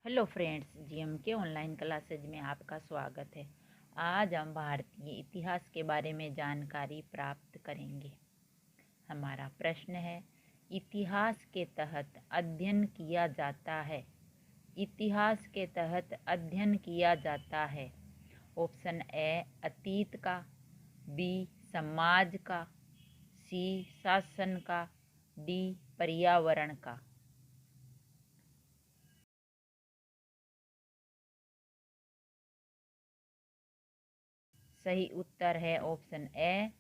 Hello friends, जीएमके online classes में आपका स्वागत है। आज हम भारतीय इतिहास के बारे में जानकारी प्राप्त करेंगे। हमारा प्रश्न है, इतिहास के तहत अध्ययन किया जाता है। इतिहास के तहत अध्ययन किया जाता है। ऑप्शन ए अतीत का, बी समाज का, सी शासन का, डी पर्यावरण का। सही उत्तर है ऑप्शन ए,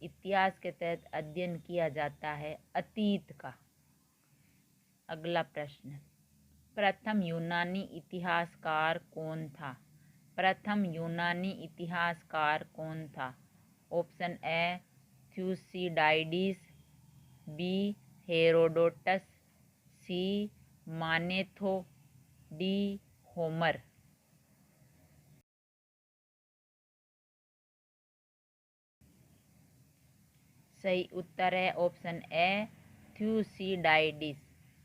इतिहास के तहत अध्ययन किया जाता है अतीत का। अगला प्रश्न, प्रथम यूनानी इतिहासकार कौन था? प्रथम यूनानी इतिहासकार कौन था? Option A Thucydides, B Herodotus, C Manetho, D Homer. सही उत्तर है ऑप्शन ए थ्यूसिडाइडिस।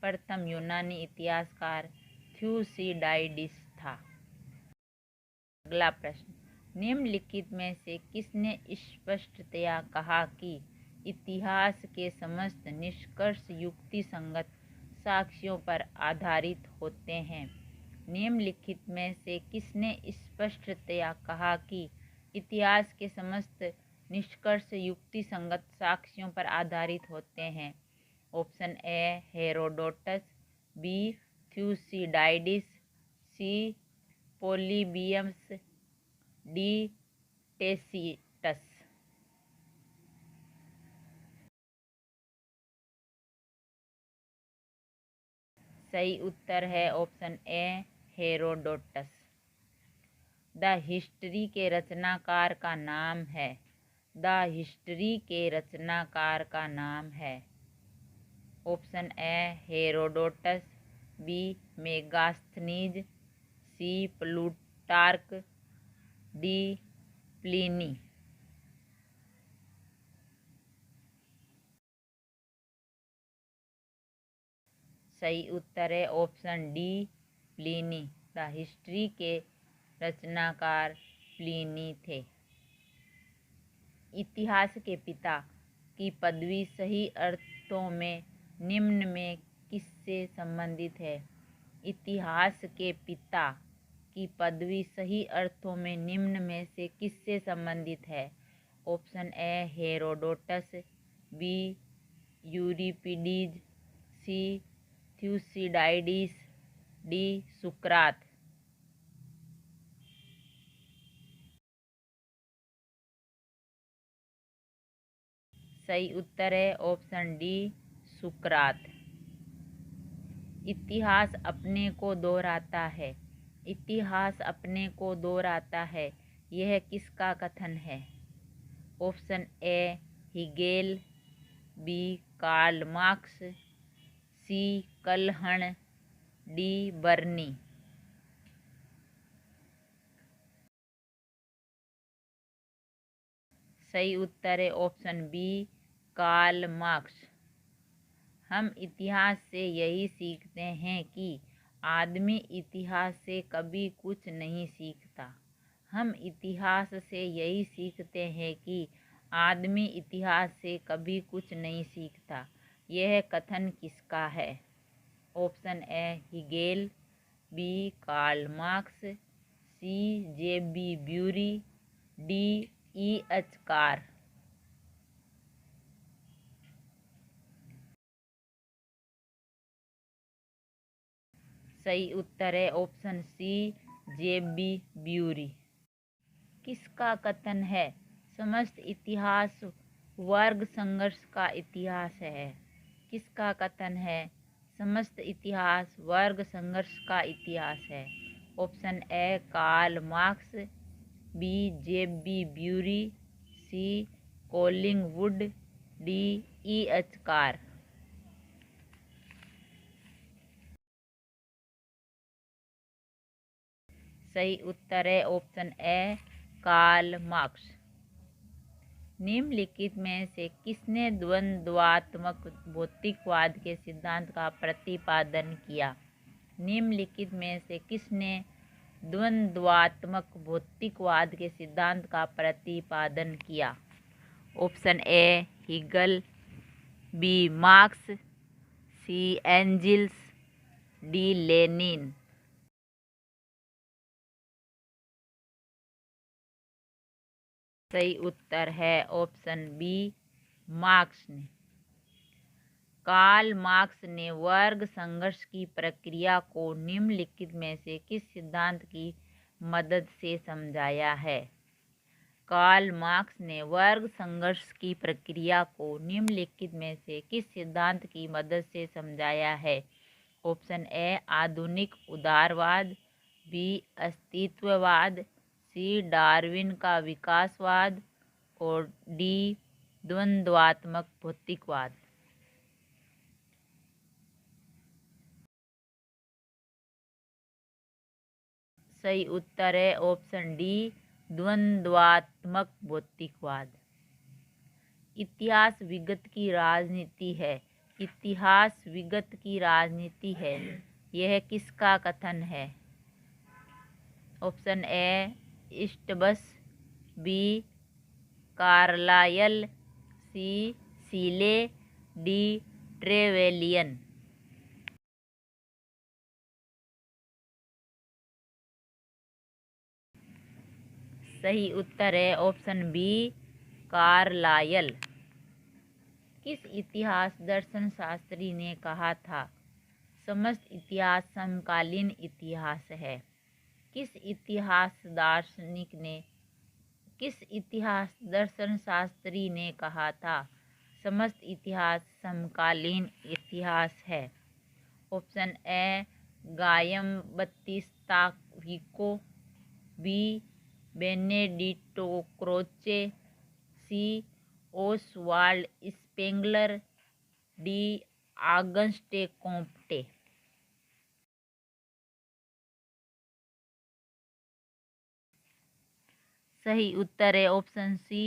प्रथम यूनानी इतिहासकार थ्यूसिडाइडिस था। अगला प्रश्न, निम्नलिखित में से किसने स्पष्टतया कहा कि इतिहास के समस्त निष्कर्ष युक्ति संगत साक्ष्यों पर आधारित होते हैं? निम्नलिखित में से किसने स्पष्टतया कहा कि इतिहास के समस्त निष्कर्ष युक्ति संगत साक्ष्यों पर आधारित होते हैं? Option A Herodotus, B Thucydides, C Polybius, D Tacitus. सही उत्तर है option A Herodotus. The history के रचनाकार का नाम है। द हिस्ट्री के रचनाकार का नाम है option A Herodotus, B Megasthenes, C Plutarch, D Pliny. सही उत्तर है option D Pliny. The history के रचनाकार प्लिनी थे। इतिहास के पिता की पदवी सही अर्थों में निम्न में किससे संबंधित है? इतिहास के पिता की पदवी सही अर्थों में निम्न में से किससे संबंधित है? Option A Herodotus, B Euripides, C Thucydides, D सुकरात। सही उत्तर है ऑप्शन डी सुकरात। इतिहास अपने को दोहराता है। इतिहास अपने को दोहराता है, यह किसका कथन है? Option A Hegel, B Karl Marx, C Kalhana, D Barani. सही उत्तर है ऑप्शन बी कार्ल मार्क्स। हम इतिहास से यही सीखते हैं कि आदमी इतिहास से कभी कुछ नहीं सीखता। हम इतिहास से यही सीखते हैं कि आदमी इतिहास से कभी कुछ नहीं सीखता। यह कथन किसका है? Option A Hegel, B Karl Marx, C J B. Bury, D E H. Carr. सही उत्तर है ऑप्शन सी जे.बी. ब्यूरी। किसका कथन है समस्त इतिहास वर्ग संघर्ष का इतिहास है? किसका कथन है समस्त इतिहास वर्ग संघर्ष का इतिहास है? Option A Karl Marx, B J B. Bury, C Collingwood, D E H. Carr. सही उत्तर है ऑप्शन ए कार्ल मार्क्स। निम्नलिखित में से किसने द्वंद्वात्मक भौतिकवाद के सिद्धांत का प्रतिपादन किया? निम्नलिखित में से किसने द्वंद्वात्मक भौतिकवाद के सिद्धांत का प्रतिपादन किया? Option A Hegel, B Marx, C Engels, D Lenin. सही उत्तर है ऑप्शन बी मार्क्स ने। कार्ल मार्क्स ने वर्ग संघर्ष की प्रक्रिया को निम्नलिखित में से किस सिद्धांत की मदद से समझाया है? कार्ल मार्क्स ने वर्ग संघर्ष की प्रक्रिया को निम्नलिखित में से किस सिद्धांत की मदद से समझाया है? ऑप्शन ए आधुनिक उदारवाद, बी अस्तित्ववाद, सी डार्विन का विकासवाद और डी द्वंद्वात्मक भौतिकवाद। सही उत्तर है ऑप्शन डी द्वंद्वात्मक भौतिकवाद। इतिहास विगत की राजनीति है। इतिहास विगत की राजनीति है, यह किसका कथन है? Option A Eusebius, B Carlyle, C Seeley, D Trevelyan. सही उत्तर है ऑप्शन बी कार्लायल। किस इतिहास दर्शन शास्त्री ने कहा था समस्त इतिहास समकालीन इतिहास है? किस इतिहास दर्शन शास्त्री ने कहा था समस्त इतिहास समकालीन इतिहास है? Option A Giambattista Vico, B Benedetto Croce, C Oswald Spengler, D Auguste Comte. सही उत्तर है ऑप्शन सी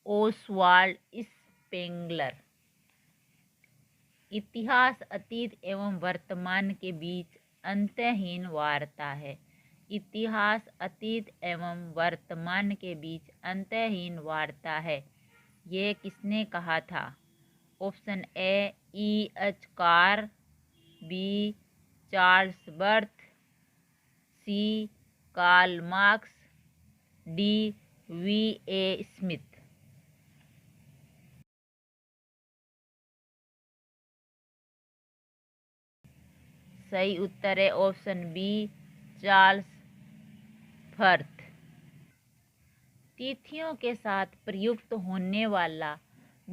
ओसवाल्ड स्पेंगलर। इतिहास अतीत एवं वर्तमान के बीच अंतहीन वार्ता है। इतिहास अतीत एवं वर्तमान के बीच अंतहीन वार्ता है, यह किसने कहा था? Option A H Carr, B Charles Barth, C Karl Marx, D V A Smith. सही उत्तर है ऑप्शन बी चार्ल्स बर्थ। तिथियों के साथ प्रयुक्त होने वाला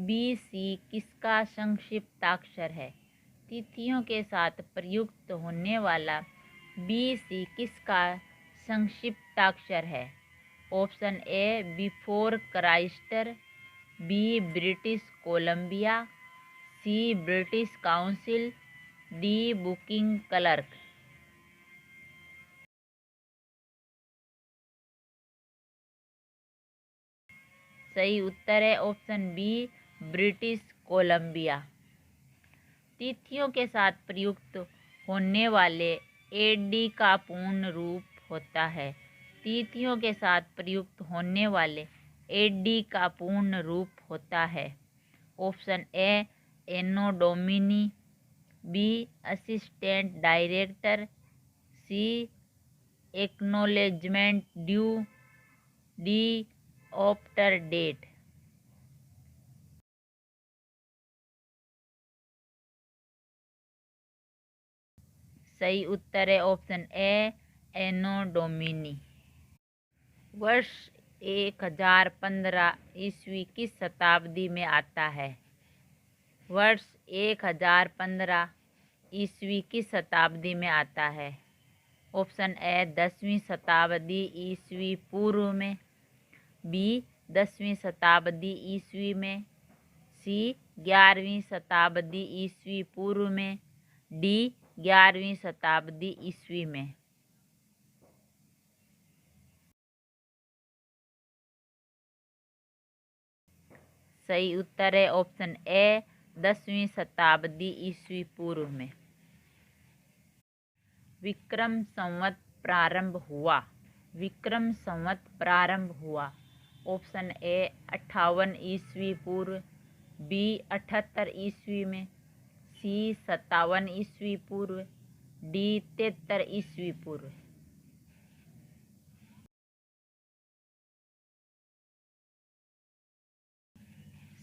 BC किसका संक्षिप्ताक्षर है? तिथियों के साथ प्रयुक्त होने वाला BC किसका संक्षिप्ताक्षर है? Option A before Christ, B British Columbia, C British Council, D booking clerk. सही उत्तर है ऑप्शन बी ब्रिटिश कोलंबिया। तिथियों के साथ प्रयुक्त होने वाले AD का पूर्ण रूप होता है। तिथियों के साथ प्रयुक्त होने वाले AD का पूर्ण रूप होता है। Option A anno Domini, B assistant director, C acknowledgement due, D after date. सही उत्तर है ऑप्शन ए एनो डोमिनी। वर्ष 1015 ईस्वी किस शताब्दी में आता है? वर्ष 1015 ईस्वी किस शताब्दी में आता है? ऑप्शन ए 10वीं शताब्दी ईस्वी पूर्व में, बी 10वीं शताब्दी ईस्वी में, सी 11वीं शताब्दी ईस्वी पूर्व में, डी 11वीं शताब्दी ईस्वी में। सही उत्तर है ऑप्शन ए 10वीं शताब्दी ईस्वी पूर्व में। विक्रम संवत प्रारंभ हुआ? विक्रम संवत प्रारंभ हुआ। ऑप्शन ए 58 ईस्वी पूर्व, बी 78 ईस्वी में, सी 57 ईस्वी पूर्व, डी 73 ईस्वी पूर्व।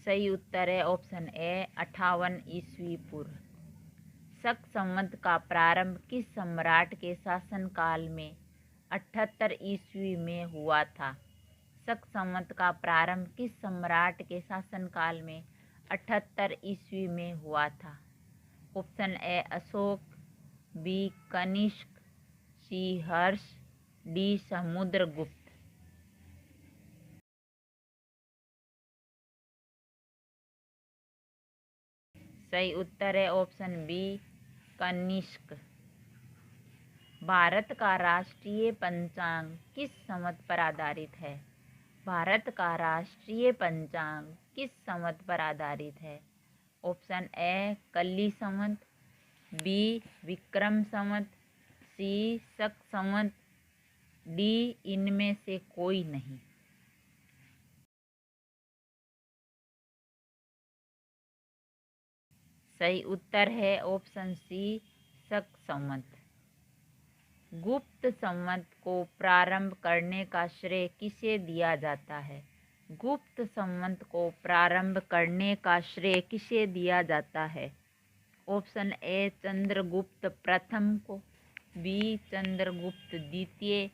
सही उत्तर है ऑप्शन ए 58 ईस्वी पूर्व। शक संवत का प्रारंभ किस सम्राट के शासनकाल में 78 ईस्वी में हुआ था? शक संवत का प्रारंभ किस सम्राट के शासनकाल में 78 ईस्वी में हुआ था? Option A Ashoka, B Kanishka, C Harsha, D Samudragupta. सही उत्तर है ऑप्शन बी कनिष्क। भारत का राष्ट्रीय पंचांग किस संवत पर आधारित है? भारत का राष्ट्रीय पंचांग किस संवत पर आधारित है? ऑप्शन ए कल्ली संवत, बी विक्रम संवत, सी शक संवत, डी इनमें से कोई नहीं। सही उत्तर है ऑप्शन सी शक संवत। गुप्त संवत को प्रारंभ करने का श्रेय किसे दिया जाता है? गुप्त संवत को प्रारंभ करने का श्रेय किसे दिया जाता है? ऑप्शन ए चंद्रगुप्त प्रथम को, बी चंद्रगुप्त द्वितीय,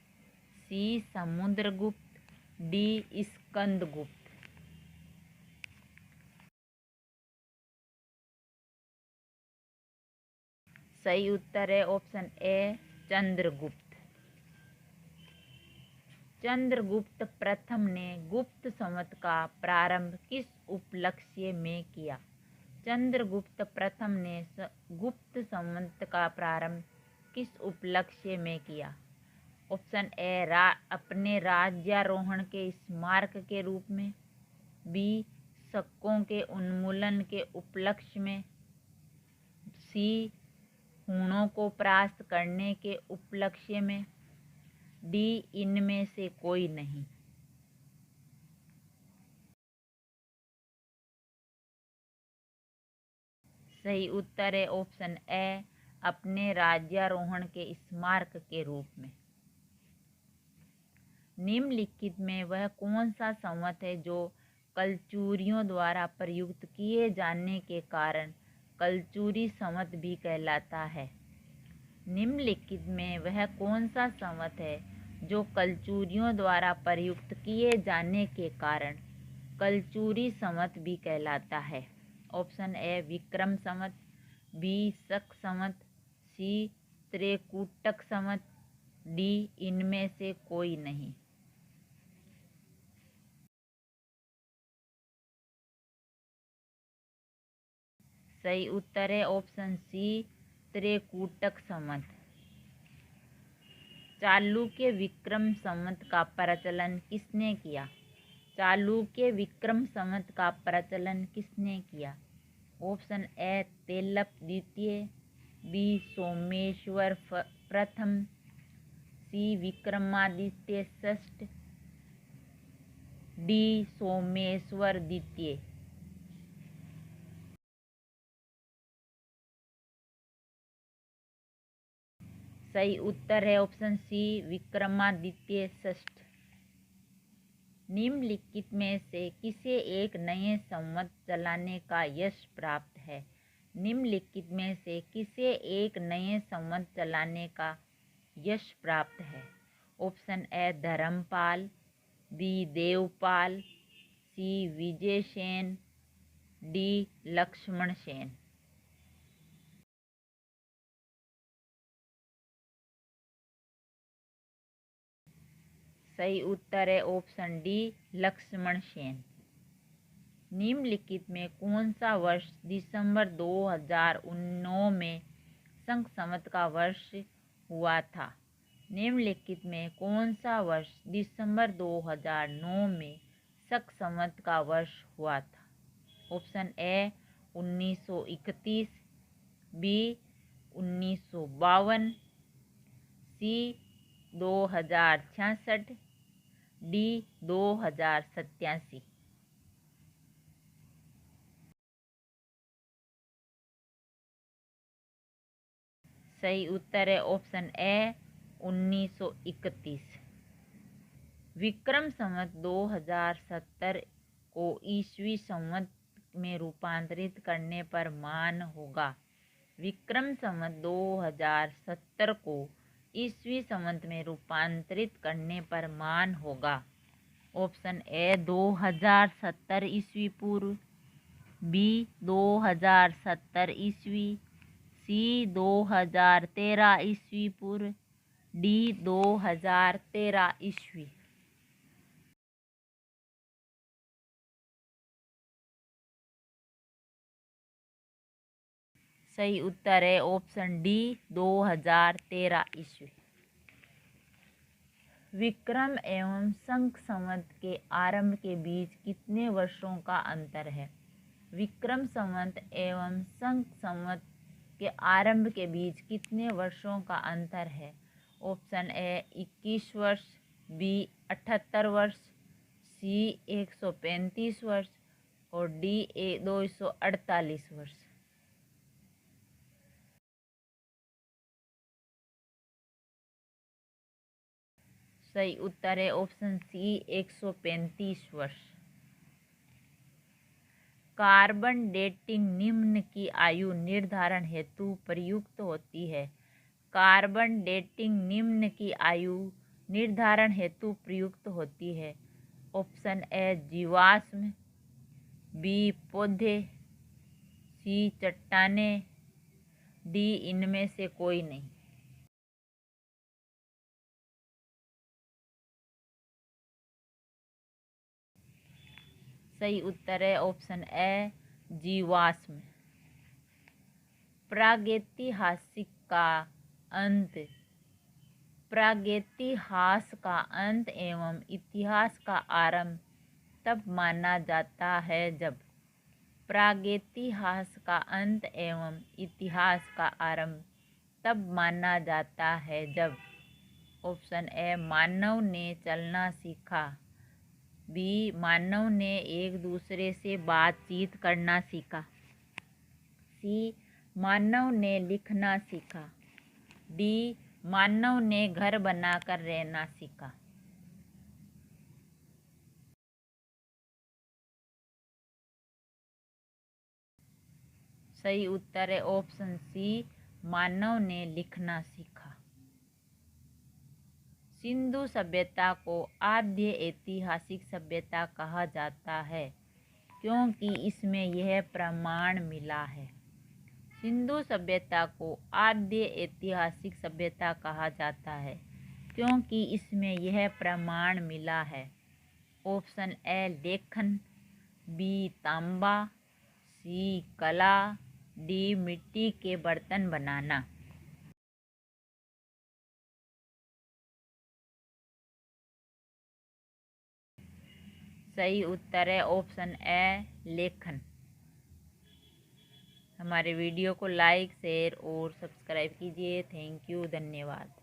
सी समुद्रगुप्त, डी स्कंदगुप्त। सही उत्तर है ऑप्शन ए चंद्रगुप्त। चंद्रगुप्त प्रथम ने गुप्त संवत का प्रारंभ किस उपलक्ष्य में किया? चंद्रगुप्त प्रथम ने गुप्त संवत का प्रारंभ किस उपलक्ष्य में किया? ऑप्शन ए अपने राज्यारोहण के स्मारक के रूप में, बी शकों के उन्मूलन के उपलक्ष्य में, सी हूणों को परास्त करने के उपलक्ष्य में, डी इनमें से कोई नहीं। सही उत्तर है ऑप्शन ए अपने राज्यारोहण के स्मारक के रूप में। निम्नलिखित में वह कौन सा संवत है जो कलचुरियों द्वारा प्रयुक्त किए जाने के कारण कलचुरी संवत भी कहलाता है? निम्नलिखित में वह कौन सा संवत है जो कलचुरियों द्वारा प्रयुक्त किए जाने के कारण कलचुरी संवत भी कहलाता है? Option A Vikram Samvat, B Shaka Samvat, C त्रिकूटक Samvat, D इनमें से कोई नहीं। सही उत्तर है ऑप्शन सी त्रिकूटक संवत। चालुक्य विक्रम संवत का प्रचलन किसने किया? चालुक्य विक्रम संवत का प्रचलन किसने किया? ऑप्शन ए तेलप द्वितीय, बी सोमेश्वर प्रथम, सी विक्रमादित्य षष्ठ, डी सोमेश्वर द्वितीय। सही उत्तर है ऑप्शन सी विक्रमादित्य षष्ठ। निम्नलिखित में से किसे एक नए संवत चलाने का यश प्राप्त है? निम्नलिखित में से किसे एक नए संवत चलाने का यश प्राप्त है? Option A Dharmapala, B Devapala, C Vijayasena, D Lakshmana Sena. सही उत्तर है ऑप्शन डी लक्ष्मण सेन। निम्नलिखित में कौन सा वर्ष दिसंबर 2009 में शक संवत का वर्ष हुआ था? निम्नलिखित में कौन सा वर्ष दिसंबर 2009 में शक संवत का वर्ष हुआ था? Option A 1931, B 1952, C 2066, D 2087। सही उत्तर है ऑप्शन ए 1931। विक्रम संवत 2070 को ईस्वी संवत में रूपांतरित करने पर मान होगा। विक्रम संवत 2070 को ईस्वी संवत में रूपांतरित करने पर मान होगा। ऑप्शन ए 2070 ईस्वी पूर्व, बी 2070 ईस्वी, सी 2013 ईस्वी पूर्व, डी 2013 ईस्वी। सही उत्तर है ऑप्शन डी 2013 ईस्वी। विक्रम एवं शंख संवत के आरंभ के बीच कितने वर्षों का अंतर है? विक्रम संवत एवं शंख संवत के आरंभ के बीच कितने वर्षों का अंतर है? ऑप्शन ए 21 वर्ष, बी 78 वर्ष, सी 135 वर्ष और डी 248 वर्ष। सही उत्तर है ऑप्शन सी 135 वर्ष। कार्बन डेटिंग निम्न की आयु निर्धारण हेतु प्रयुक्त होती है। कार्बन डेटिंग निम्न की आयु निर्धारण हेतु प्रयुक्त होती है। ऑप्शन ए जीवाश्म, बी पौधे, सी चट्टानें, डी इनमें से कोई नहीं। सही उत्तर है ऑप्शन ए जीवाश्म। प्रागैतिहासिक का अंत। प्रागैतिहास का अंत एवं इतिहास का आरंभ तब माना जाता है जब। प्रागैतिहास का अंत एवं इतिहास का आरंभ तब माना जाता है जब। ऑप्शन ए मानव ने चलना सीखा, बी मानव ने एक दूसरे से बातचीत करना सीखा, सी मानव ने लिखना सीखा, डी मानव ने घर बनाकर रहना सीखा। सही उत्तर है ऑप्शन सी मानव ने लिखना सीखा। सिंधु सभ्यता को आद्य ऐतिहासिक सभ्यता कहा जाता है क्योंकि इसमें यह प्रमाण मिला है। सिंधु सभ्यता को आद्य ऐतिहासिक सभ्यता कहा जाता है क्योंकि इसमें यह प्रमाण मिला है। ऑप्शन ए लेखन, बी तांबा, सी कला, डी मिट्टी के बर्तन बनाना। सही उत्तर है ऑप्शन ए लेखन। हमारे वीडियो को लाइक, शेयर और सब्सक्राइब कीजिए। थैंक यू, धन्यवाद।